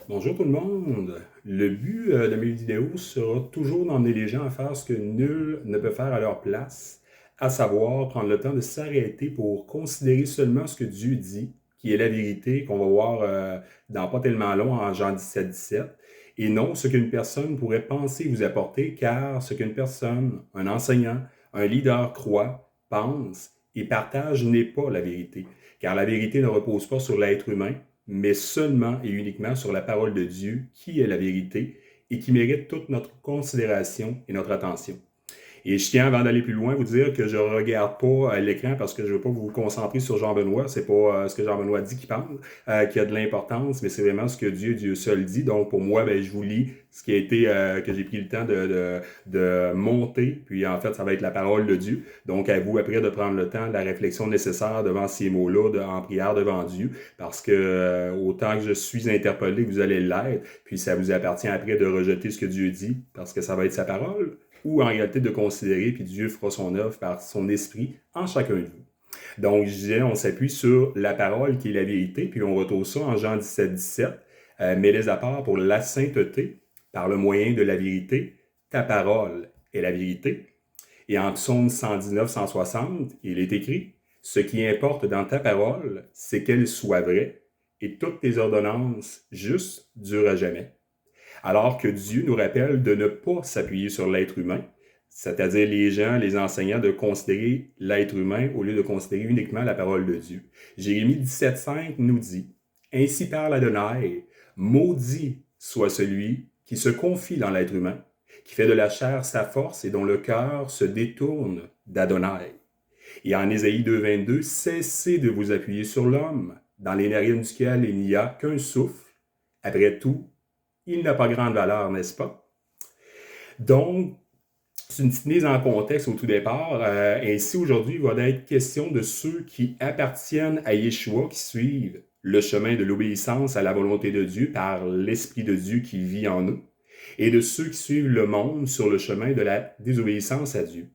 Bonjour tout le monde. Le but de mes vidéos sera toujours d'emmener les gens à faire ce que nul ne peut faire à leur place, à savoir prendre le temps de s'arrêter pour considérer seulement ce que Dieu dit, qui est la vérité, qu'on va voir dans pas tellement long en Jean 17, et non ce qu'une personne pourrait penser vous apporter, car ce qu'une personne, un enseignant, un leader croit, pense et partage n'est pas la vérité, car la vérité ne repose pas sur l'être humain, mais seulement et uniquement sur la parole de Dieu, qui est la vérité et qui mérite toute notre considération et notre attention. Et je tiens, avant d'aller plus loin, vous dire que je ne regarde pas l'écran parce que je ne veux pas vous concentrer sur Jean-Benoît. C'est pas ce que Jean-Benoît dit qui parle, qui a de l'importance, mais c'est vraiment ce que Dieu seul dit. Donc, pour moi, je vous lis ce qui a été, que j'ai pris le temps de monter. Puis, en fait, ça va être la parole de Dieu. Donc, à vous, après, de prendre le temps, de la réflexion nécessaire devant ces mots-là, en prière devant Dieu. Parce que, autant que je suis interpellé, vous allez l'être. Puis, ça vous appartient après de rejeter ce que Dieu dit, parce que ça va être sa parole, ou en réalité de considérer, puis Dieu fera son œuvre par son esprit en chacun de vous. Donc, je disais, on s'appuie sur la parole qui est la vérité, puis on retrouve ça en Jean 17, mets-les à part pour la sainteté, par le moyen de la vérité, ta parole est la vérité. Et en Psaume 119-160, il est écrit, ce qui importe dans ta parole, c'est qu'elle soit vraie, et toutes tes ordonnances justes durent à jamais. Alors que Dieu nous rappelle de ne pas s'appuyer sur l'être humain, c'est-à-dire les gens, les enseignants, de considérer l'être humain au lieu de considérer uniquement la parole de Dieu. Jérémie 17,5 nous dit « Ainsi parle Adonai, maudit soit celui qui se confie dans l'être humain, qui fait de la chair sa force et dont le cœur se détourne d'Adonai. » Et en Ésaïe 2,22 « Cessez de vous appuyer sur l'homme, dans les narines duquel il n'y a qu'un souffle. Après tout, il n'a pas grande valeur, n'est-ce pas? » Donc, c'est une petite mise en contexte au tout départ. Ainsi, aujourd'hui, il va être question de ceux qui appartiennent à Yeshua, qui suivent le chemin de l'obéissance à la volonté de Dieu par l'Esprit de Dieu qui vit en nous, et de ceux qui suivent le monde sur le chemin de la désobéissance à Dieu.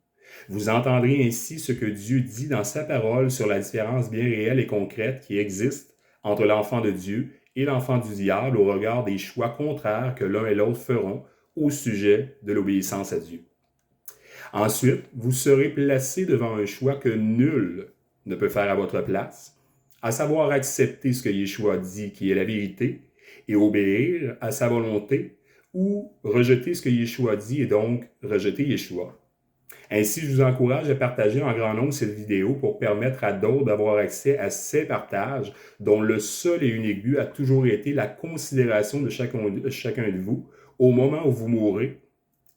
Vous entendrez ainsi ce que Dieu dit dans sa parole sur la différence bien réelle et concrète qui existe entre l'enfant de Dieu et l'enfant du diable au regard des choix contraires que l'un et l'autre feront au sujet de l'obéissance à Dieu. Ensuite, vous serez placé devant un choix que nul ne peut faire à votre place, à savoir accepter ce que Yeshua dit qui est la vérité et obéir à sa volonté, ou rejeter ce que Yeshua dit et donc rejeter Yeshua. Ainsi, je vous encourage à partager en grand nombre cette vidéo pour permettre à d'autres d'avoir accès à ces partages dont le seul et unique but a toujours été la considération de chacun de vous au moment où vous mourrez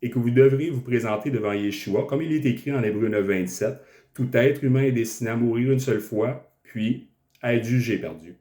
et que vous devrez vous présenter devant Yeshua, comme il est écrit en Hébreux 9,27, « Tout être humain est destiné à mourir une seule fois, puis à être jugé par Dieu. »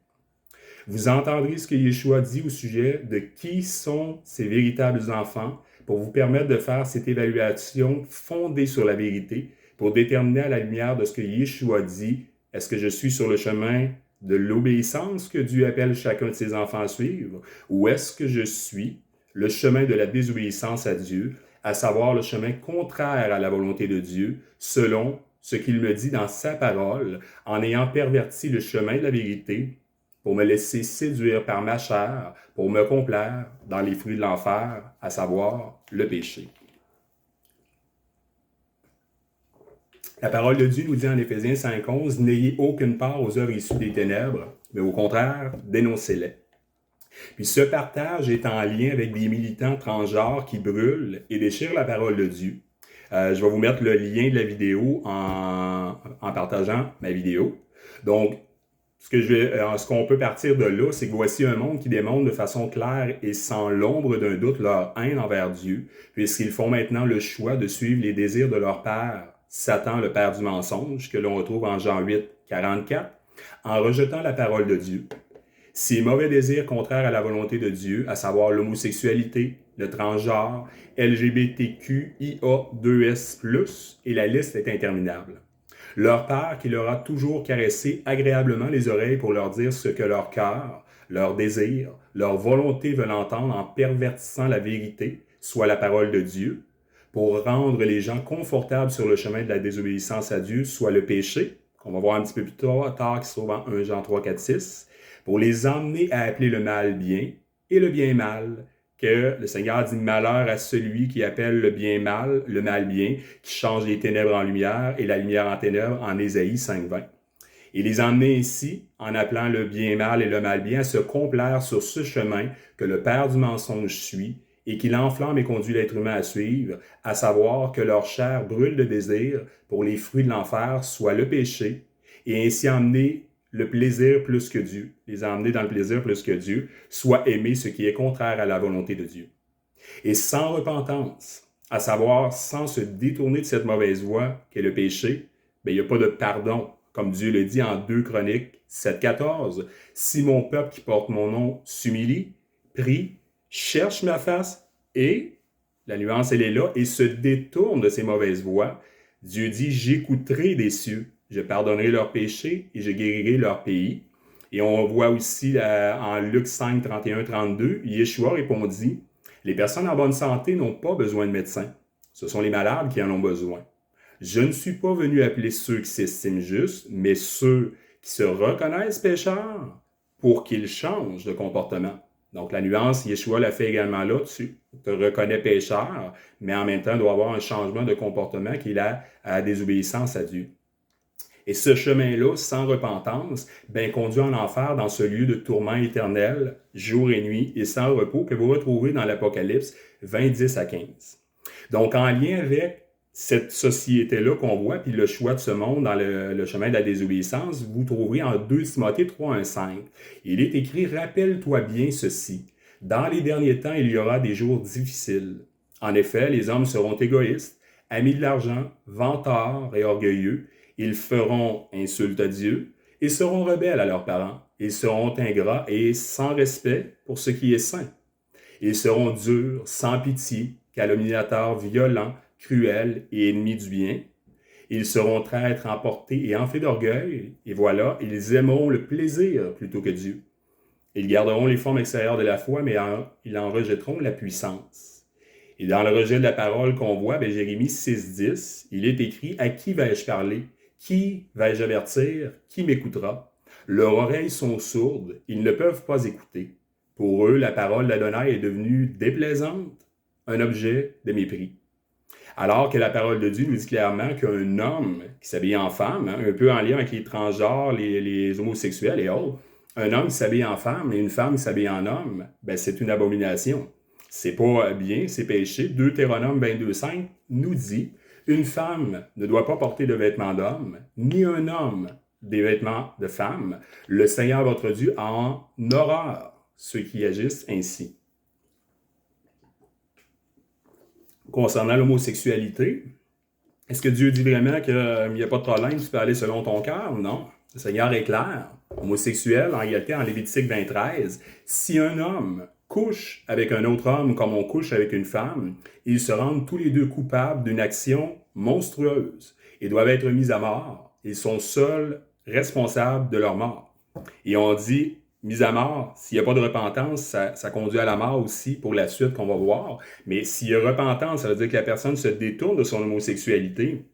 Vous entendrez ce que Yeshua dit au sujet de qui sont ses véritables enfants pour vous permettre de faire cette évaluation fondée sur la vérité pour déterminer à la lumière de ce que Yeshua dit, est-ce que je suis sur le chemin de l'obéissance que Dieu appelle chacun de ses enfants à suivre, ou est-ce que je suis le chemin de la désobéissance à Dieu, à savoir le chemin contraire à la volonté de Dieu, selon ce qu'il me dit dans sa parole, en ayant perverti le chemin de la vérité, pour me laisser séduire par ma chair, pour me complaire dans les fruits de l'enfer, à savoir le péché. La parole de Dieu nous dit en Éphésiens 5,11 « N'ayez aucune part aux œuvres issues des ténèbres, mais au contraire, dénoncez-les. » Puis ce partage est en lien avec des militants transgenres qui brûlent et déchirent la parole de Dieu. Je vais vous mettre le lien de la vidéo en partageant ma vidéo. Donc, ce qu'on peut partir de là, c'est que voici un monde qui démontre de façon claire et sans l'ombre d'un doute leur haine envers Dieu, puisqu'ils font maintenant le choix de suivre les désirs de leur père, Satan, le père du mensonge, que l'on retrouve en Jean 8, 44, en rejetant la parole de Dieu. Ces mauvais désirs contraires à la volonté de Dieu, à savoir l'homosexualité, le transgenre, LGBTQIA2S+, et la liste est interminable. Leur père qui leur a toujours caressé agréablement les oreilles pour leur dire ce que leur cœur, leur désir, leur volonté veulent entendre en pervertissant la vérité, soit la parole de Dieu, pour rendre les gens confortables sur le chemin de la désobéissance à Dieu, soit le péché, qu'on va voir un petit peu plus tard qui se trouve en 1 Jean 3, 4, 6, pour les emmener à appeler le mal bien et le bien mal, que le Seigneur dit malheur à celui qui appelle le bien mal, le mal bien, qui change les ténèbres en lumière et la lumière en ténèbres en Ésaïe 5.20. Il les a emmenés ainsi, en appelant le bien mal et le mal bien, à se complaire sur ce chemin que le père du mensonge suit et qu'il enflamme et conduit l'être humain à suivre, à savoir que leur chair brûle de désir pour les fruits de l'enfer, soit le péché, et ainsi emmener le plaisir plus que Dieu, les emmener dans le plaisir plus que Dieu, soit aimer ce qui est contraire à la volonté de Dieu. Et sans repentance, à savoir sans se détourner de cette mauvaise voie qu'est le péché, il n'y a pas de pardon, comme Dieu le dit en 2 Chroniques 7.14. Si mon peuple qui porte mon nom s'humilie, prie, cherche ma face et, la nuance elle est là, et se détourne de ses mauvaises voies, Dieu dit, j'écouterai des cieux, je pardonnerai leurs péchés et je guérirai leur pays. Et on voit aussi en Luc 5, 31, 32, Yeshua répondit, les personnes en bonne santé n'ont pas besoin de médecins. Ce sont les malades qui en ont besoin. Je ne suis pas venu appeler ceux qui s'estiment justes, mais ceux qui se reconnaissent pécheurs pour qu'ils changent de comportement. Donc, la nuance, Yeshua l'a fait également là, tu te reconnais pécheur, mais en même temps, il doit avoir un changement de comportement qui est la désobéissance à Dieu. Et ce chemin-là, sans repentance, conduit en enfer dans ce lieu de tourment éternel, jour et nuit, et sans repos, que vous retrouvez dans l'Apocalypse 20, 10 à 15. Donc, en lien avec cette société-là qu'on voit, puis le choix de ce monde dans le chemin de la désobéissance, vous trouverez en 2 Timothée 3, 1, 5. Il est écrit, rappelle-toi bien ceci. Dans les derniers temps, il y aura des jours difficiles. En effet, les hommes seront égoïstes, amis de l'argent, vantards et orgueilleux. Ils feront insulte à Dieu et seront rebelles à leurs parents. Ils seront ingrats et sans respect pour ce qui est saint. Ils seront durs, sans pitié, calomniateurs, violents, cruels et ennemis du bien. Ils seront traîtres, emportés et enflés d'orgueil. Et voilà, ils aimeront le plaisir plutôt que Dieu. Ils garderont les formes extérieures de la foi, mais ils en rejetteront la puissance. Et dans le rejet de la parole qu'on voit, Jérémie 6.10, il est écrit « À qui vais-je parler? Qui vais-je avertir? Qui m'écoutera? Leurs oreilles sont sourdes, ils ne peuvent pas écouter. Pour eux, la parole d'Adonai est devenue déplaisante, un objet de mépris. » Alors que la parole de Dieu nous dit clairement qu'un homme qui s'habille en femme, un peu en lien avec les transgenres, les homosexuels et autres, un homme qui s'habille en femme et une femme qui s'habille en homme, c'est une abomination. C'est pas bien, c'est péché. Deutéronome 22.5 nous dit « Une femme ne doit pas porter de vêtements d'homme, ni un homme des vêtements de femme. Le Seigneur votre Dieu a en horreur ceux qui agissent ainsi. » Concernant l'homosexualité, est-ce que Dieu dit vraiment qu'il n'y a pas de problème, tu peux aller selon ton cœur? Non. Le Seigneur est clair. Homosexuel, en réalité, en Lévitique 23, si un homme couche avec un autre homme comme on couche avec une femme, ils se rendent tous les deux coupables d'une action monstrueuse et doivent être mis à mort. Ils sont seuls responsables de leur mort. Et on dit, mis à mort, s'il n'y a pas de repentance, ça conduit à la mort aussi pour la suite qu'on va voir. Mais s'il y a repentance, ça veut dire que la personne se détourne de son homosexualité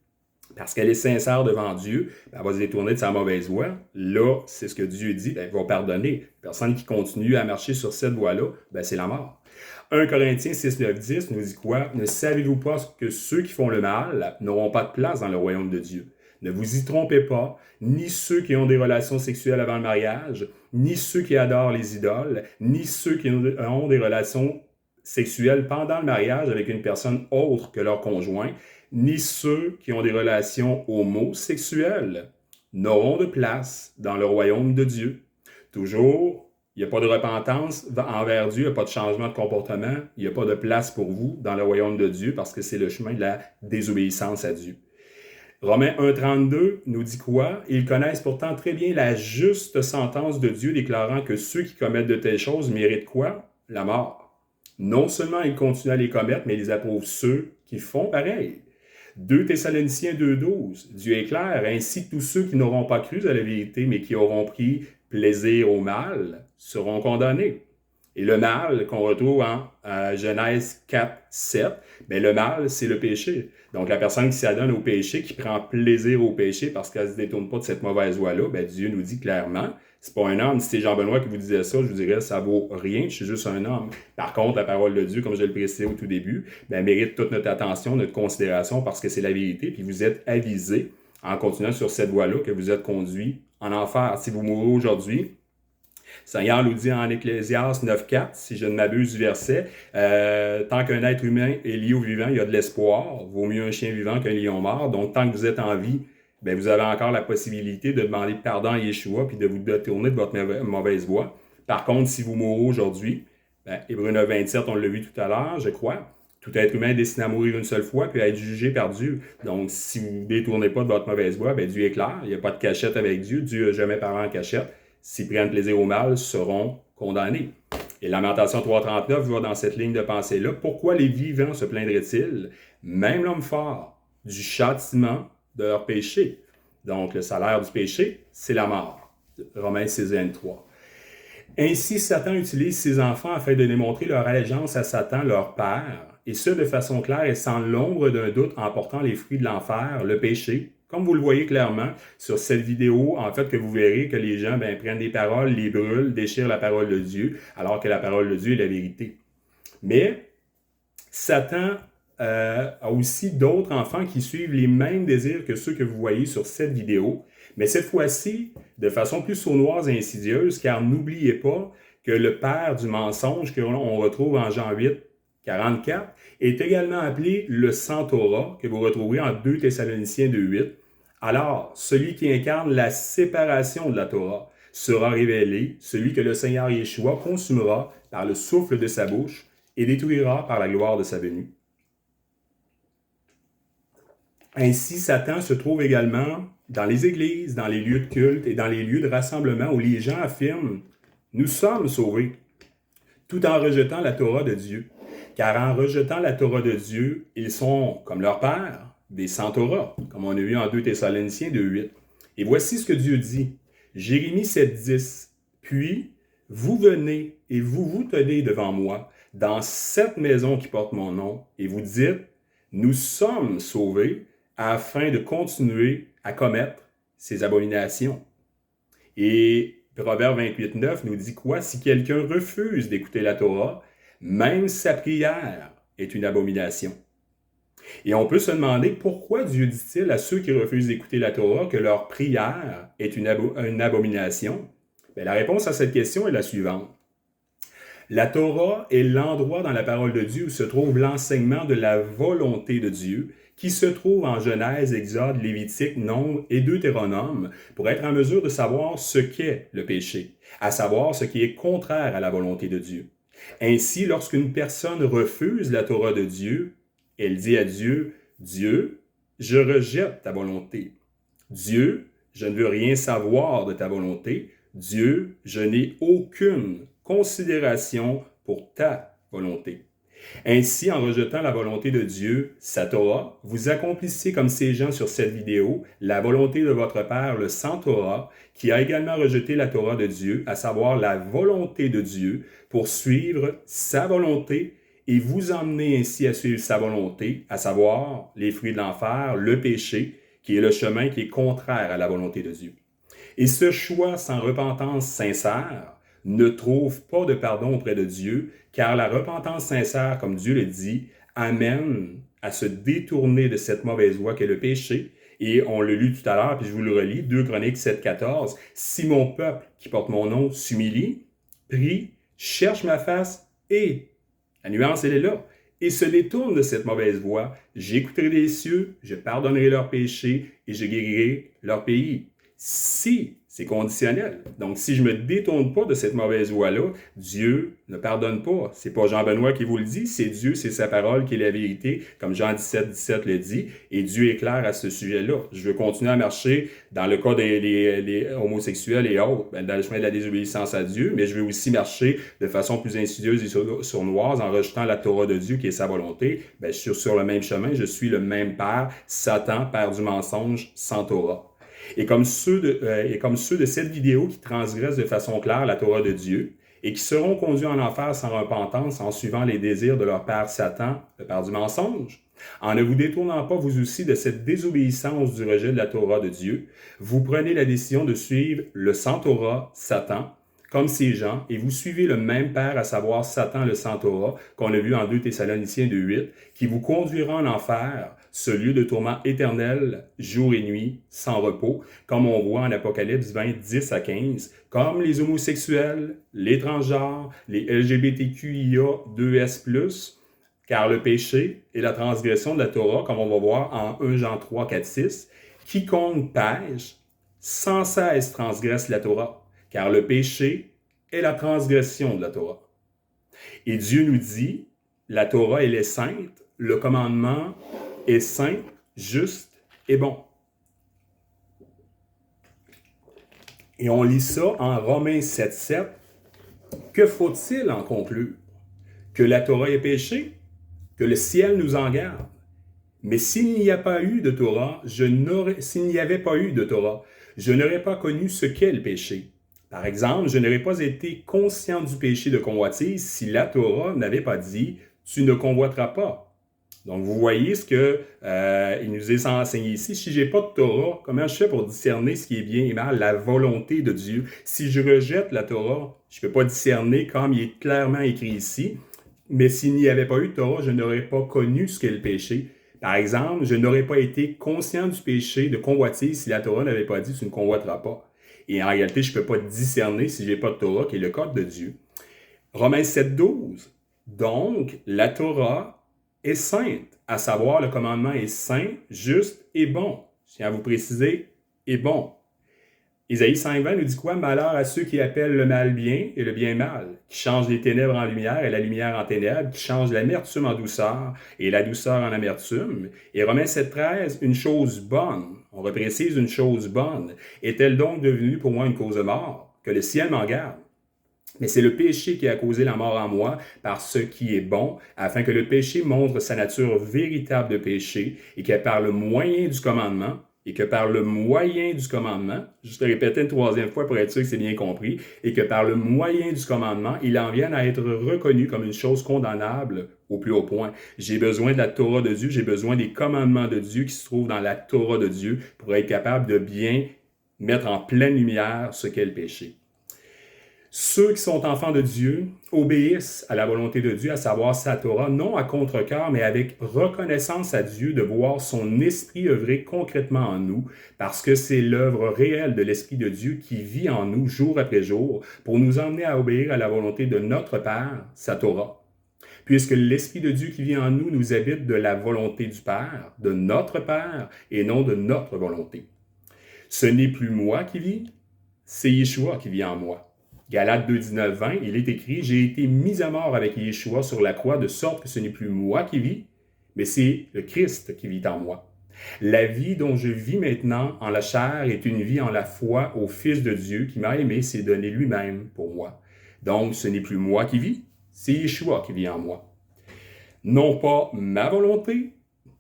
parce qu'elle est sincère devant Dieu, elle va se détourner de sa mauvaise voie. Là, c'est ce que Dieu dit, il va pardonner. La personne qui continue à marcher sur cette voie-là, c'est la mort. 1 Corinthiens 6, 9, 10 nous dit quoi? Ne savez-vous pas que ceux qui font le mal n'auront pas de place dans le royaume de Dieu? Ne vous y trompez pas, ni ceux qui ont des relations sexuelles avant le mariage, ni ceux qui adorent les idoles, ni ceux qui ont des relations sexuelles pendant le mariage avec une personne autre que leur conjoint, ni ceux qui ont des relations homosexuelles n'auront de place dans le royaume de Dieu. Toujours, il n'y a pas de repentance envers Dieu, il n'y a pas de changement de comportement, il n'y a pas de place pour vous dans le royaume de Dieu parce que c'est le chemin de la désobéissance à Dieu. Romains 1,32 nous dit quoi? Ils connaissent pourtant très bien la juste sentence de Dieu, déclarant que ceux qui commettent de telles choses méritent quoi? La mort. Non seulement ils continuent à les commettre, mais ils approuvent ceux qui font pareil. 2 Thessaloniciens 2,12, Dieu est clair, ainsi tous ceux qui n'auront pas cru à la vérité, mais qui auront pris plaisir au mal, seront condamnés. Et le mal qu'on retrouve en Genèse 4, 7, le mal, c'est le péché. Donc, la personne qui s'adonne au péché, qui prend plaisir au péché parce qu'elle ne se détourne pas de cette mauvaise voie-là, Dieu nous dit clairement, C'est pas un homme. Si c'est Jean-Benoît qui vous disait ça, je vous dirais, ça vaut rien, je suis juste un homme. Par contre, la parole de Dieu, comme je le précisais au tout début, ben, mérite toute notre attention, notre considération, parce que c'est la vérité, puis vous êtes avisé, en continuant sur cette voie-là, que vous êtes conduit en enfer. Si vous mourrez aujourd'hui, Seigneur nous dit en Ecclésiaste 9.4, si je ne m'abuse du verset, tant qu'un être humain est lié au vivant, il y a de l'espoir. Vaut mieux un chien vivant qu'un lion mort. Donc, tant que vous êtes en vie, ben, vous avez encore la possibilité de demander pardon à Yeshua puis de vous détourner de votre mauvaise voie. Par contre, si vous mourrez aujourd'hui, ben, Hébreux 9.27, on l'a vu tout à l'heure, je crois, tout être humain est destiné à mourir une seule fois puis à être jugé par Dieu. Donc, si vous ne détournez pas de votre mauvaise voie, ben, Dieu est clair. Il n'y a pas de cachette avec Dieu. Dieu n'a jamais parlé en cachette. S'ils prennent plaisir au mal, seront condamnés. Et Lamentation 3.39 va dans cette ligne de pensée-là. Pourquoi les vivants se plaindraient-ils, même l'homme fort, du châtiment de leur péché? Donc, le salaire du péché, c'est la mort. Romains 6.23. Ainsi, Satan utilise ses enfants afin de démontrer leur allégeance à Satan, leur père, et ce, de façon claire et sans l'ombre d'un doute, en portant les fruits de l'enfer, le péché. Comme vous le voyez clairement sur cette vidéo, en fait, que vous verrez que les gens prennent des paroles, les brûlent, déchirent la parole de Dieu, alors que la parole de Dieu est la vérité. Mais Satan a aussi d'autres enfants qui suivent les mêmes désirs que ceux que vous voyez sur cette vidéo, mais cette fois-ci de façon plus sournoise et insidieuse, car n'oubliez pas que le père du mensonge que l'on retrouve en Jean 8, 44, est également appelé le Centaure, que vous retrouverez en 2 Thessaloniciens 2.8. Alors, celui qui incarne la séparation de la Torah sera révélé, celui que le Seigneur Yeshua consumera par le souffle de sa bouche et détruira par la gloire de sa venue. Ainsi, Satan se trouve également dans les églises, dans les lieux de culte et dans les lieux de rassemblement où les gens affirment « Nous sommes sauvés », tout en rejetant la Torah de Dieu. Car en rejetant la Torah de Dieu, ils sont, comme leur père, des sans-Torah, comme on a vu en 2 Thessaloniciens 2.8. Et voici ce que Dieu dit. Jérémie 7.10. Puis, vous venez et vous vous tenez devant moi dans cette maison qui porte mon nom, et vous dites, nous sommes sauvés afin de continuer à commettre ces abominations. Et Proverbe 28.9 nous dit quoi? Si quelqu'un refuse d'écouter la Torah, même sa prière est une abomination. Et on peut se demander pourquoi Dieu dit-il à ceux qui refusent d'écouter la Torah que leur prière est une abomination? Bien, la réponse à cette question est la suivante. La Torah est l'endroit dans la parole de Dieu où se trouve l'enseignement de la volonté de Dieu, qui se trouve en Genèse, Exode, Lévitique, Nombre et Deutéronome, pour être en mesure de savoir ce qu'est le péché, à savoir ce qui est contraire à la volonté de Dieu. Ainsi, lorsqu'une personne refuse la Torah de Dieu, elle dit à Dieu, « Dieu, je rejette ta volonté. Dieu, je ne veux rien savoir de ta volonté. Dieu, je n'ai aucune considération pour ta volonté. » Ainsi, en rejetant la volonté de Dieu, sa Torah, vous accomplissez comme ces gens sur cette vidéo la volonté de votre Père, le Sans-Torah, qui a également rejeté la Torah de Dieu, à savoir la volonté de Dieu, pour suivre sa volonté et vous emmener ainsi à suivre sa volonté, à savoir les fruits de l'enfer, le péché, qui est le chemin qui est contraire à la volonté de Dieu. Et ce choix sans repentance sincère ne trouve pas de pardon auprès de Dieu, car la repentance sincère, comme Dieu le dit, amène à se détourner de cette mauvaise voie qu'est le péché. Et on l'a lu tout à l'heure, puis je vous le relis, 2 Chroniques 7.14. « Si mon peuple, qui porte mon nom, s'humilie, prie, cherche ma face et... » La nuance, elle est là. « Et se détourne de cette mauvaise voie, j'écouterai des cieux, je pardonnerai leurs péchés et je guérirai leur pays. » Si, c'est conditionnel. Donc, si je ne me détourne pas de cette mauvaise voie-là, Dieu ne pardonne pas. C'est pas Jean-Benoît qui vous le dit, c'est Dieu, c'est sa parole qui est la vérité, comme Jean 17 le dit, et Dieu est clair à ce sujet-là. Je veux continuer à marcher dans le cas des homosexuels et autres, dans le chemin de la désobéissance à Dieu, mais je veux aussi marcher de façon plus insidieuse et sournoise en rejetant la Torah de Dieu qui est sa volonté. Je suis sur le même chemin, je suis le même père, Satan, père du mensonge, sans Torah. Et comme ceux de cette vidéo qui transgressent de façon claire la Torah de Dieu et qui seront conduits en enfer sans repentance en suivant les désirs de leur père Satan, le père du mensonge, En ne vous détournant pas vous aussi de cette désobéissance du rejet de la Torah de Dieu, vous prenez la décision de suivre le sans-Torah, Satan, comme ces gens, et vous suivez le même père, à savoir Satan le sans-Torah, qu'on a vu en 2 Thessaloniciens 2:8, qui vous conduira en enfer, ce lieu de tourment éternel, jour et nuit, sans repos, comme on voit en Apocalypse 20, 10 à 15, comme les homosexuels, les transgenres, les LGBTQIA 2S+, car le péché est la transgression de la Torah, comme on va voir en 1 Jean 3, 4, 6. Quiconque pêche, sans cesse transgresse la Torah, car le péché est la transgression de la Torah. Et Dieu nous dit, la Torah, elle est sainte, le commandement est saint, juste et bon. Et on lit ça en Romains 7, 7. Que faut-il en conclure? Que la Torah est péché? Que le ciel nous en garde? Mais s'il n'y a pas eu de Torah, s'il n'y avait pas eu de Torah, je n'aurais pas connu ce qu'est le péché. Par exemple, je n'aurais pas été conscient du péché de convoitise si la Torah n'avait pas dit « tu ne convoiteras pas ». Donc, vous voyez ce qu'il nous est enseigné ici. Si je n'ai pas de Torah, comment je fais pour discerner ce qui est bien et mal, la volonté de Dieu? Si je rejette la Torah, je ne peux pas discerner comme il est clairement écrit ici. Mais s'il n'y avait pas eu de Torah, je n'aurais pas connu ce qu'est le péché. Par exemple, je n'aurais pas été conscient du péché de convoitise si la Torah n'avait pas dit « tu ne convoiteras pas ». Et en réalité, je ne peux pas discerner si je n'ai pas de Torah, qui est le code de Dieu. Romains 7, 12. Donc, la Torah est sainte, à savoir le commandement est saint, juste et bon. Je tiens à vous préciser, et bon. Isaïe 5:20 nous dit quoi? Malheur à ceux qui appellent le mal bien et le bien mal, qui changent les ténèbres en lumière et la lumière en ténèbres, qui changent l'amertume en douceur et la douceur en amertume. Et Romains 7:13, une chose bonne, on reprécise une chose bonne, est-elle donc devenue pour moi une cause de mort? Que le ciel m'en garde. Mais c'est le péché qui a causé la mort en moi par ce qui est bon, afin que le péché montre sa nature véritable de péché et que par le moyen du commandement, je te répète une troisième fois pour être sûr que c'est bien compris, et que par le moyen du commandement, il en vienne à être reconnu comme une chose condamnable au plus haut point. J'ai besoin de la Torah de Dieu, j'ai besoin des commandements de Dieu qui se trouvent dans la Torah de Dieu pour être capable de bien mettre en pleine lumière ce qu'est le péché. Ceux qui sont enfants de Dieu obéissent à la volonté de Dieu, à savoir sa Torah, non à contre-cœur, mais avec reconnaissance à Dieu de voir son esprit œuvrer concrètement en nous, parce que c'est l'œuvre réelle de l'Esprit de Dieu qui vit en nous jour après jour pour nous emmener à obéir à la volonté de notre Père, sa Torah. Puisque l'Esprit de Dieu qui vit en nous nous habite de la volonté du Père, de notre Père, et non de notre volonté. Ce n'est plus moi qui vis, c'est Yeshua qui vit en moi. Galates 2, 19, 20, il est écrit « J'ai été mis à mort avec Yeshua sur la croix, de sorte que ce n'est plus moi qui vis, mais c'est le Christ qui vit en moi. La vie dont je vis maintenant en la chair est une vie en la foi au Fils de Dieu qui m'a aimé, s'est donné lui-même pour moi. Donc, ce n'est plus moi qui vis, c'est Yeshua qui vit en moi. Non pas ma volonté,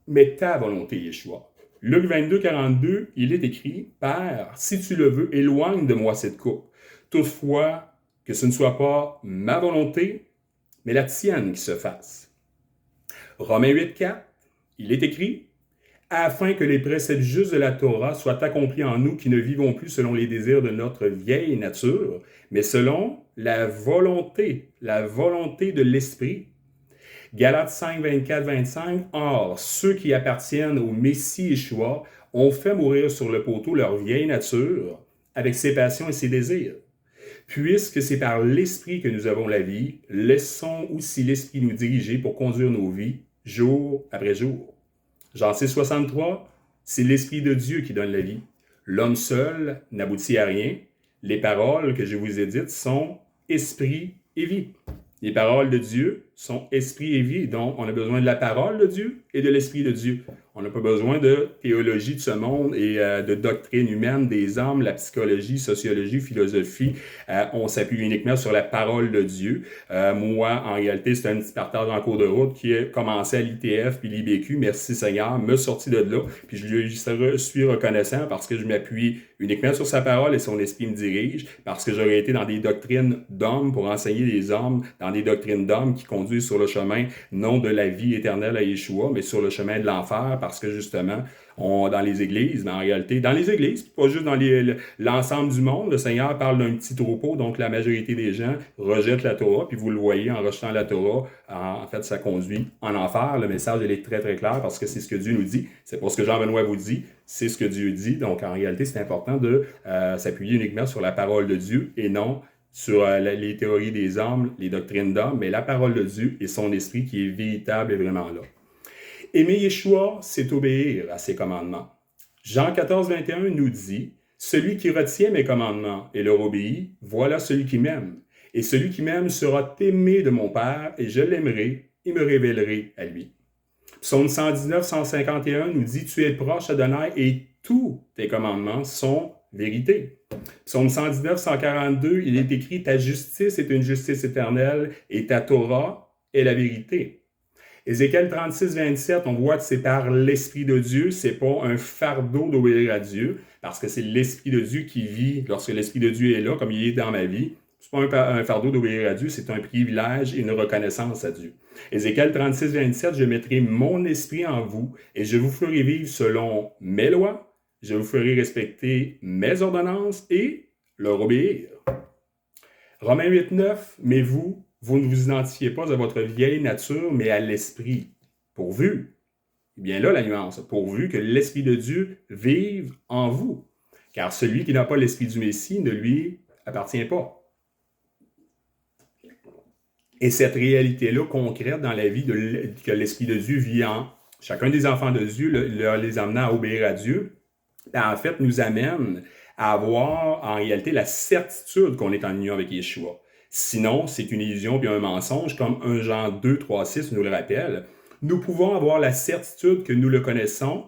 mais ta volonté, Yeshua. » Luc 22, 42, il est écrit « Père, si tu le veux, éloigne de moi cette coupe. Toutefois, que ce ne soit pas ma volonté, mais la tienne qui se fasse. » Romains 8, 4, il est écrit « Afin que les préceptes justes de la Torah soient accomplis en nous qui ne vivons plus selon les désirs de notre vieille nature, mais selon la volonté de l'Esprit. » Galates 5, 24, 25, « Or, ceux qui appartiennent au Messie Yeshua ont fait mourir sur le poteau leur vieille nature avec ses passions et ses désirs. Puisque c'est par l'Esprit que nous avons la vie, laissons aussi l'Esprit nous diriger pour conduire nos vies jour après jour. » Jean 6, 63, c'est l'Esprit de Dieu qui donne la vie. L'homme seul n'aboutit à rien. Les paroles que je vous ai dites sont esprit et vie. Les paroles de Dieu sont esprit et vie. Donc, on a besoin de la parole de Dieu et de l'Esprit de Dieu. On n'a pas besoin de théologie de ce monde et de doctrine humaine des hommes, la psychologie, sociologie, philosophie. On s'appuie uniquement sur la parole de Dieu. Moi, en réalité, c'est un petit partage en cours de route qui a commencé à l'ITF puis l'IBQ. Merci Seigneur, me sorti de là. Puis je lui suis reconnaissant parce que je m'appuie uniquement sur sa parole et son esprit me dirige, parce que j'aurais été dans des doctrines d'hommes pour enseigner les hommes, dans des doctrines d'hommes qui conduisent sur le chemin, non de la vie éternelle à Yeshua, mais sur le chemin de l'enfer, parce que justement, dans les églises, mais en réalité, dans les églises, pas juste dans l'ensemble du monde, le Seigneur parle d'un petit troupeau, donc la majorité des gens rejettent la Torah, puis vous le voyez, en rejetant la Torah, en fait, ça conduit en enfer. Le message, il est très, très clair, parce que c'est ce que Dieu nous dit. C'est pas ce que Jean-Benoît vous dit, c'est ce que Dieu dit. Donc, en réalité, c'est important de s'appuyer uniquement sur la parole de Dieu et non sur les théories des hommes, les doctrines d'hommes, mais la parole de Dieu et son esprit qui est véritable et vraiment là. Aimer Yeshua, c'est obéir à ses commandements. Jean 14, 21 nous dit « Celui qui retient mes commandements et leur obéit, voilà celui qui m'aime. Et celui qui m'aime sera aimé de mon Père, et je l'aimerai et me révélerai à lui. » Psaume 119, 151 nous dit « Tu es proche, Adonai, et tous tes commandements sont vérité. » Psaume 119, 142, il est écrit « Ta justice est une justice éternelle, et ta Torah est la vérité. » Ézéchiel 36, 27, on voit que c'est par l'Esprit de Dieu, c'est pas un fardeau d'obéir à Dieu, parce que c'est l'Esprit de Dieu qui vit. Lorsque l'Esprit de Dieu est là, comme il est dans ma vie, c'est pas un fardeau d'obéir à Dieu, c'est un privilège et une reconnaissance à Dieu. Ézéchiel 36, 27, je mettrai mon esprit en vous et je vous ferai vivre selon mes lois, je vous ferai respecter mes ordonnances et leur obéir. Romains 8, 9, mais vous ne vous identifiez pas à votre vieille nature, mais à l'esprit. Pourvu, eh bien là la nuance, pourvu que l'Esprit de Dieu vive en vous. Car celui qui n'a pas l'Esprit du Messie ne lui appartient pas. Et cette réalité-là concrète dans la vie que l'Esprit de Dieu vit en chacun des enfants de Dieu, les amenant à obéir à Dieu, en fait, nous amène à avoir en réalité la certitude qu'on est en union avec Yeshua. Sinon, c'est une illusion puis un mensonge, comme 1 Jean 2, 3, 6 nous le rappelle. Nous pouvons avoir la certitude que nous le connaissons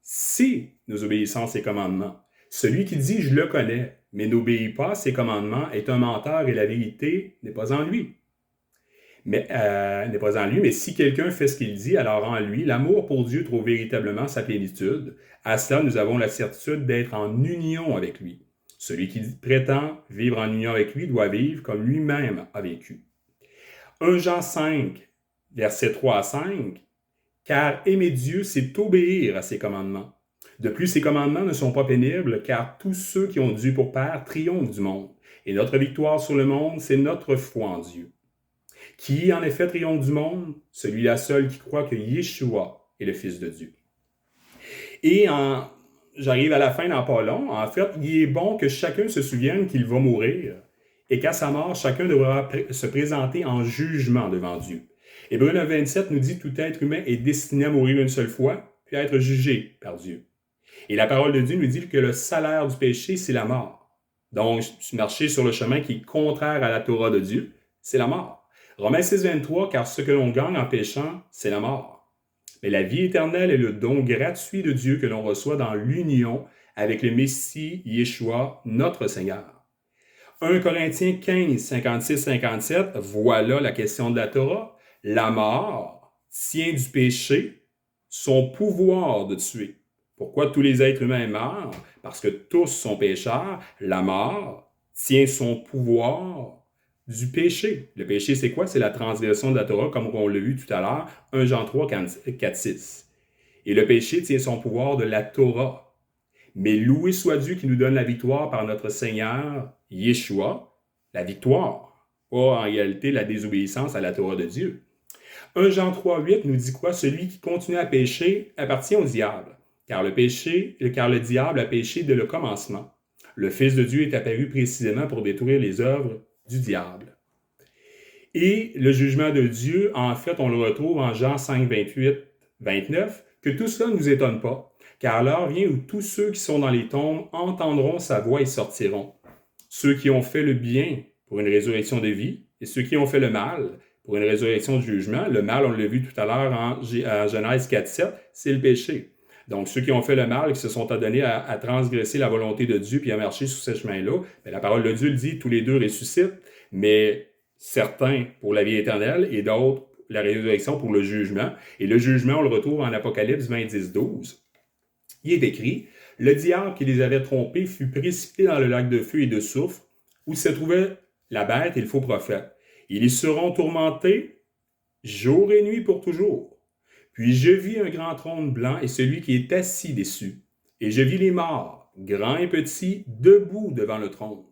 si nous obéissons à ses commandements. Celui qui dit « je le connais », mais n'obéit pas à ses commandements est un menteur et la vérité n'est pas en lui. Mais si quelqu'un fait ce qu'il dit, alors en lui, l'amour pour Dieu trouve véritablement sa plénitude. À cela, nous avons la certitude d'être en union avec lui. Celui qui prétend vivre en union avec lui doit vivre comme lui-même a vécu. 1 Jean 5, versets 3 à 5, « Car aimer Dieu, c'est obéir à ses commandements. De plus, ses commandements ne sont pas pénibles, car tous ceux qui ont Dieu pour Père triomphent du monde. Et notre victoire sur le monde, c'est notre foi en Dieu. Qui en effet triomphe du monde? Celui-là seul qui croit que Yeshua est le Fils de Dieu. » Et j'arrive à la fin dans pas long. En fait, il est bon que chacun se souvienne qu'il va mourir et qu'à sa mort, chacun devra se présenter en jugement devant Dieu. Hébreux 9, 27 nous dit « Tout être humain est destiné à mourir une seule fois, puis à être jugé par Dieu. » Et la parole de Dieu nous dit que le salaire du péché, c'est la mort. Donc, marcher sur le chemin qui est contraire à la Torah de Dieu, c'est la mort. Romains 6, 23, « Car ce que l'on gagne en péchant, c'est la mort. Mais la vie éternelle est le don gratuit de Dieu que l'on reçoit dans l'union avec le Messie Yeshua, notre Seigneur. » 1 Corinthiens 15, 56, 57, voilà la question de la Torah. La mort tient du péché son pouvoir de tuer. Pourquoi tous les êtres humains meurent? Parce que tous sont pécheurs. La mort tient son pouvoir du péché. Le péché, c'est quoi? C'est la transgression de la Torah, comme on l'a vu tout à l'heure, 1 Jean 3, 4, 6. Et le péché tient son pouvoir de la Torah. Mais loué soit Dieu qui nous donne la victoire par notre Seigneur Yeshua, la victoire, pas en réalité la désobéissance à la Torah de Dieu. 1 Jean 3, 8 nous dit quoi? Celui qui continue à pécher appartient au diable, car le diable a péché dès le commencement. Le Fils de Dieu est apparu précisément pour détruire les œuvres du diable. Et le jugement de Dieu, en fait, on le retrouve en Jean 5, 28, 29, que tout cela ne nous étonne pas, car l'heure vient où tous ceux qui sont dans les tombes entendront sa voix et sortiront. Ceux qui ont fait le bien pour une résurrection de vie, et ceux qui ont fait le mal pour une résurrection du jugement. Le mal, on l'a vu tout à l'heure en Genèse 4.7, c'est le péché. Donc, ceux qui ont fait le mal, qui se sont adonnés à transgresser la volonté de Dieu puis à marcher sur ce chemin-là, bien, la parole de Dieu le dit, tous les deux ressuscitent, mais certains pour la vie éternelle et d'autres la résurrection pour le jugement. Et le jugement, on le retrouve en Apocalypse 20, 10, 12. Il est écrit, « Le diable qui les avait trompés fut précipité dans le lac de feu et de soufre, où se trouvaient la bête et le faux prophète. Ils y seront tourmentés jour et nuit pour toujours. Puis je vis un grand trône blanc et celui qui est assis dessus. Et je vis les morts, grands et petits, debout devant le trône.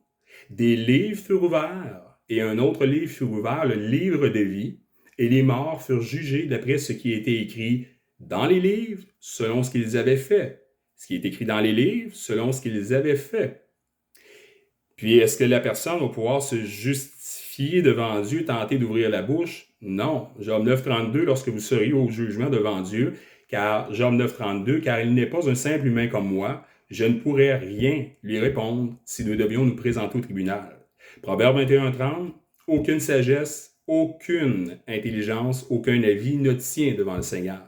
Des livres furent ouverts, et un autre livre fut ouvert, le livre de vie, et les morts furent jugés d'après ce qui était écrit dans les livres, selon ce qu'ils avaient fait. Ce qui est écrit dans les livres, selon ce qu'ils avaient fait. Puis, est-ce que la personne va pouvoir se justifier devant Dieu, tenter d'ouvrir la bouche? Non. Job 9.32, lorsque vous seriez au jugement devant Dieu, car Job 9.32, car il n'est pas un simple humain comme moi, je ne pourrais rien lui répondre si nous devions nous présenter au tribunal. Proverbe 21.30, aucune sagesse, aucune intelligence, aucun avis ne tient devant le Seigneur.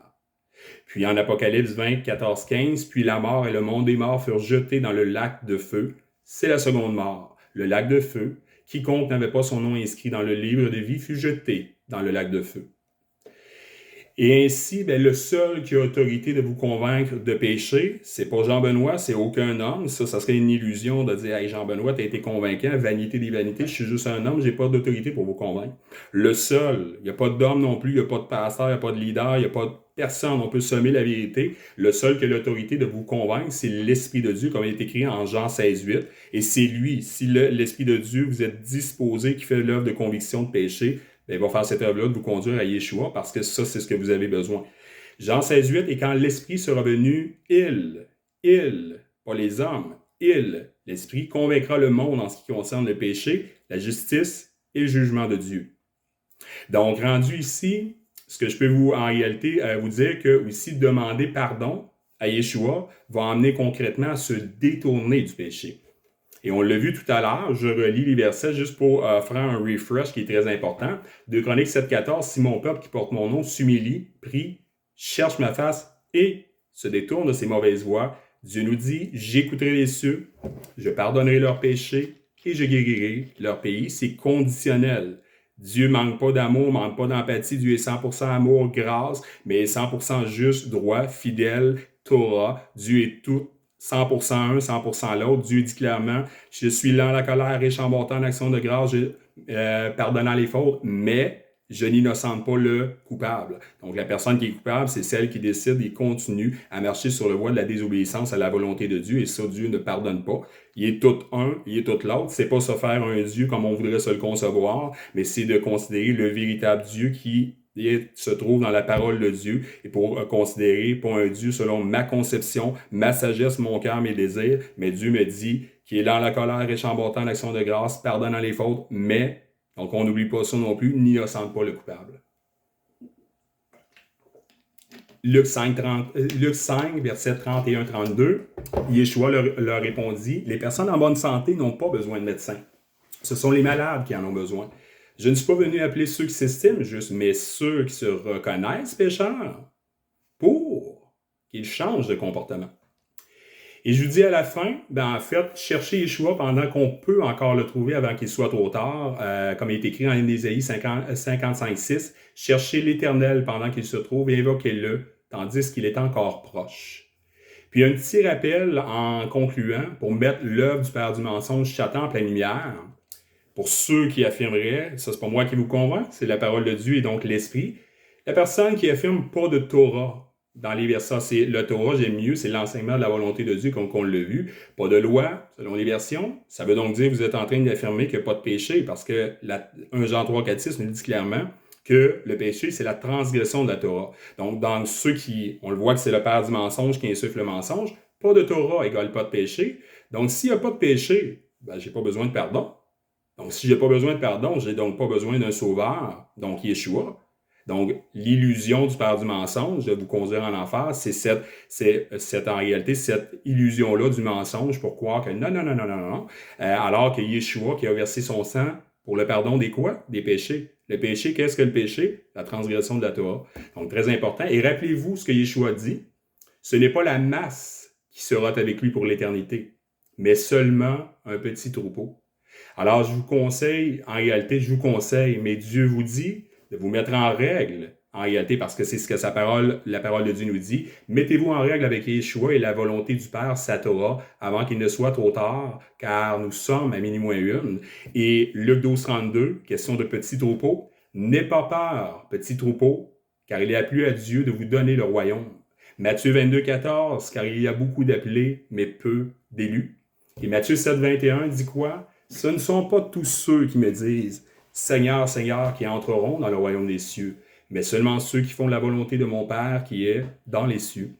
Puis en Apocalypse 20, 14, 15, puis la mort et le monde des morts furent jetés dans le lac de feu. C'est la seconde mort, le lac de feu. Quiconque n'avait pas son nom inscrit dans le livre de vie fut jeté dans le lac de feu. Et ainsi, bien, le seul qui a autorité de vous convaincre de péché, c'est pas Jean-Benoît, c'est aucun homme. Ça serait une illusion de dire « Hey Jean-Benoît, t'as été convaincant, vanité des vanités, je suis juste un homme, j'ai pas d'autorité pour vous convaincre. » Le seul, il n'y a pas d'homme non plus, il n'y a pas de pasteur, il n'y a pas de leader, il n'y a pas de personne, on peut semer la vérité. Le seul qui a l'autorité de vous convaincre, c'est l'Esprit de Dieu, comme il est écrit en Jean 16.8. Et c'est lui, si l'Esprit de Dieu vous êtes disposé, qui fait l'œuvre de conviction de péché, il va faire cette œuvre-là de vous conduire à Yeshua parce que ça, c'est ce que vous avez besoin. Jean 16.8, et quand l'Esprit sera venu, il, pas les hommes, l'Esprit, convaincra le monde en ce qui concerne le péché, la justice et le jugement de Dieu. Donc, rendu ici, ce que je peux vous, en réalité, vous dire que ici, demander pardon à Yeshua va amener concrètement à se détourner du péché. Et on l'a vu tout à l'heure, je relis les versets juste pour faire un refresh qui est très important. 2 Chroniques 7.14, si mon peuple qui porte mon nom s'humilie, prie, cherche ma face et se détourne de ses mauvaises voies, Dieu nous dit, j'écouterai les cieux, je pardonnerai leurs péchés et je guérirai leur pays. C'est conditionnel. Dieu ne manque pas d'amour, ne manque pas d'empathie. Dieu est 100% amour, grâce, mais 100% juste, droit, fidèle, Torah. Dieu est tout. 100% un, 100% l'autre. Dieu dit clairement, je suis lent à la colère, riche en bon temps, en action de grâce, pardonnant les fautes, mais je n'innocente pas le coupable. Donc la personne qui est coupable, c'est celle qui décide et continue à marcher sur le voie de la désobéissance à la volonté de Dieu, et ça, Dieu ne pardonne pas. Il est tout un, il est tout l'autre. C'est pas se faire un Dieu comme on voudrait se le concevoir, mais c'est de considérer le véritable Dieu qui se trouve dans la parole de Dieu et pour considérer pas un Dieu selon ma conception, ma sagesse, mon cœur, mes désirs, mais Dieu me dit qu'il est lent à la colère, riche en bon temps, en action de grâce, pardonnant les fautes, mais, donc on n'oublie pas ça non plus, n'innocente pas le coupable. Luc 5, versets 31-32, Yeshua leur répondit, « Les personnes en bonne santé n'ont pas besoin de médecins. Ce sont les malades qui en ont besoin. Je ne suis pas venu appeler ceux qui s'estiment juste, mais ceux qui se reconnaissent pécheurs pour qu'ils changent de comportement. » Et je vous dis à la fin, en fait, cherchez Yeshua pendant qu'on peut encore le trouver avant qu'il soit trop tard, comme il est écrit en Ésaïe 55.6, cherchez l'Éternel pendant qu'il se trouve et invoquez-le, tandis qu'il est encore proche. Puis un petit rappel en concluant, pour mettre l'œuvre du Père du mensonge Satan en pleine lumière. Pour ceux qui affirmeraient, ça c'est pas moi qui vous convainc, c'est la parole de Dieu et donc l'Esprit, la personne qui affirme pas de Torah, dans les versets, c'est le Torah, j'aime mieux, c'est l'enseignement de la volonté de Dieu comme on l'a vu, pas de loi, selon les versions, ça veut donc dire que vous êtes en train d'affirmer qu'il n'y a pas de péché, parce que 1 Jean 3, 4, 6 nous dit clairement que le péché, c'est la transgression de la Torah. Donc, dans ceux qui, on le voit que c'est le père du mensonge qui insuffle le mensonge, pas de Torah égale pas de péché. Donc, s'il n'y a pas de péché, j'ai pas besoin de pardon. Donc, si je n'ai pas besoin de pardon, je n'ai donc pas besoin d'un sauveur, donc Yeshua. Donc, l'illusion du père du mensonge de vous conduire en enfer, c'est en réalité cette illusion-là du mensonge pour croire que non, alors que Yeshua qui a versé son sang Pour le pardon des quoi? Des péchés. Le péché, qu'est-ce que le péché? La transgression de la Torah. Donc, très important. Et rappelez-vous ce que Yeshua dit. Ce n'est pas la masse qui sera avec lui pour l'éternité, mais seulement un petit troupeau. Alors, je vous conseille, en réalité, mais Dieu vous dit de vous mettre en règle, en réalité, parce que c'est ce que la parole de Dieu nous dit. Mettez-vous en règle avec Yeshua et la volonté du Père, sa Torah, avant qu'il ne soit trop tard, car nous sommes à minuit moins une. Et Luc 12, 32, question de petit troupeau. N'aie pas peur, petit troupeau, car il a plu à Dieu de vous donner le royaume. Matthieu 22, 14, car il y a beaucoup d'appelés, mais peu d'élus. Et Matthieu 7, 21 dit quoi? Ce ne sont pas tous ceux qui me disent « Seigneur, Seigneur » qui entreront dans le royaume des cieux, mais seulement ceux qui font la volonté de mon Père qui est dans les cieux.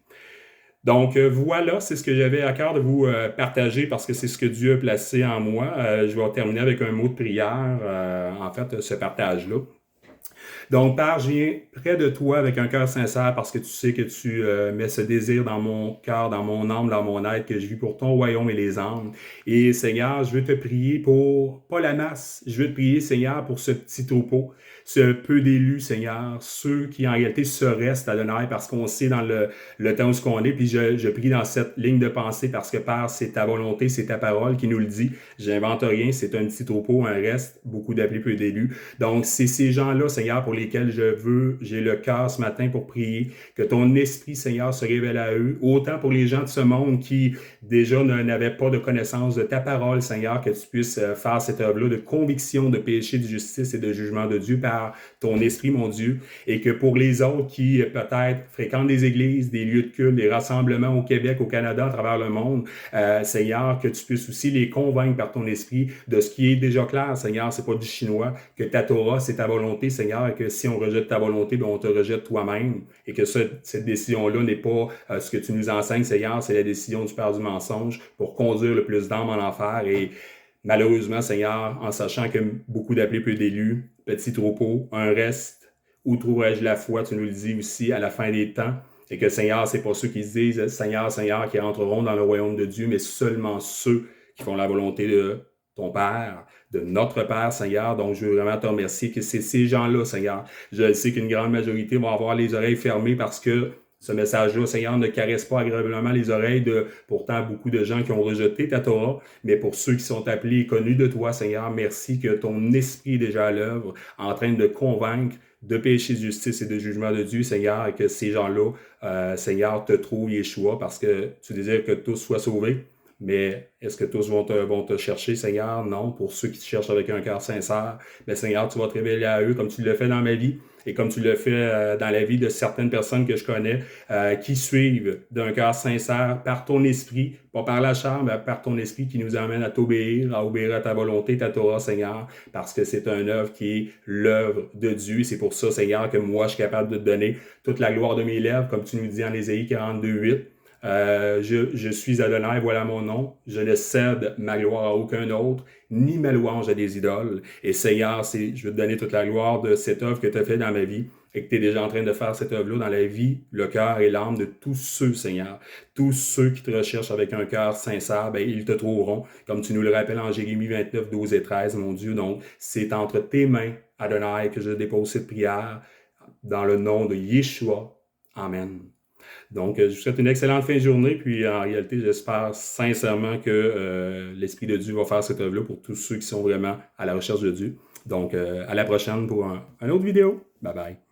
Donc voilà, c'est ce que j'avais à cœur de vous partager parce que c'est ce que Dieu a placé en moi. Je vais terminer avec un mot de prière, en fait, ce partage-là. Donc, Père, je viens près de toi avec un cœur sincère parce que tu sais que tu mets ce désir dans mon cœur, dans mon âme, dans mon être, que je vis pour ton royaume et les âmes. Et Seigneur, je veux te prier pour, pas la masse, je veux te prier, Seigneur, pour ce petit troupeau, ce peu d'élus, Seigneur, ceux qui en réalité se restent à l'honneur parce qu'on sait dans le temps où ce qu'on est. Puis je prie dans cette ligne de pensée parce que, Père, c'est ta volonté, c'est ta parole qui nous le dit. J'invente rien, c'est un petit troupeau, un reste, beaucoup d'appelés, peu d'élus. Donc, c'est ces gens-là, Seigneur, pour lesquels j'ai le cœur ce matin pour prier, que ton esprit, Seigneur, se révèle à eux, autant pour les gens de ce monde qui déjà n'avaient pas de connaissance de ta parole, Seigneur, que tu puisses faire cette œuvre-là de conviction, de péché, de justice et de jugement de Dieu par ton esprit, mon Dieu, et que pour les autres qui peut-être fréquentent des églises, des lieux de culte, des rassemblements au Québec, au Canada, à travers le monde, Seigneur, que tu puisses aussi les convaincre par ton esprit de ce qui est déjà clair, Seigneur, c'est pas du chinois, que ta Torah, c'est ta volonté, Seigneur, et que si on rejette ta volonté, bien, on te rejette toi-même, et que cette décision-là n'est pas ce que tu nous enseignes, Seigneur, c'est la décision du Père du mensonge pour conduire le plus d'âmes en enfer. Et malheureusement, Seigneur, en sachant que beaucoup d'appelés, peu d'élus, petit troupeau, un reste, où trouverai-je la foi, tu nous le dis aussi à la fin des temps, et que Seigneur, c'est pas ceux qui se disent Seigneur, Seigneur, qui entreront dans le royaume de Dieu, mais seulement ceux qui font la volonté de ton Père, de notre Père, Seigneur. Donc, je veux vraiment te remercier que c'est ces gens-là, Seigneur. Je sais qu'une grande majorité vont avoir les oreilles fermées parce que ce message-là, Seigneur, ne caresse pas agréablement les oreilles de pourtant beaucoup de gens qui ont rejeté ta Torah, mais pour ceux qui sont appelés et connus de toi, Seigneur, merci que ton esprit est déjà à l'œuvre, en train de convaincre de péché, de justice et de jugement de Dieu, Seigneur, et que ces gens-là, Seigneur, te trouvent, Yeshua, parce que tu désires que tous soient sauvés. Mais est-ce que tous vont te chercher, Seigneur? Non. Pour ceux qui te cherchent avec un cœur sincère, bien, Seigneur, tu vas te révéler à eux comme tu l'as fait dans ma vie et comme tu l'as fait dans la vie de certaines personnes que je connais qui suivent d'un cœur sincère par ton esprit, pas par la chair, mais par ton esprit qui nous amène à t'obéir, à obéir à ta volonté, ta Torah, Seigneur, parce que c'est une œuvre qui est l'œuvre de Dieu. C'est pour ça, Seigneur, que moi, je suis capable de te donner toute la gloire de mes lèvres, comme tu nous dis en Ésaïe 42, 8. Je suis Adonai, voilà mon nom. Je ne cède ma gloire à aucun autre, ni ma louange à des idoles. Et Seigneur, je veux te donner toute la gloire de cette œuvre que tu as faite dans ma vie et que tu es déjà en train de faire cette œuvre-là dans la vie, le cœur et l'âme de tous ceux, Seigneur. Tous ceux qui te recherchent avec un cœur sincère, ben, ils te trouveront, comme tu nous le rappelles en Jérémie 29, 12 et 13, mon Dieu. Donc, c'est entre tes mains, Adonai, que je dépose cette prière dans le nom de Yeshua. Amen. Donc, je vous souhaite une excellente fin de journée. Puis, en réalité, j'espère sincèrement que l'Esprit de Dieu va faire cette œuvre-là pour tous ceux qui sont vraiment à la recherche de Dieu. Donc, à la prochaine pour une autre vidéo. Bye bye.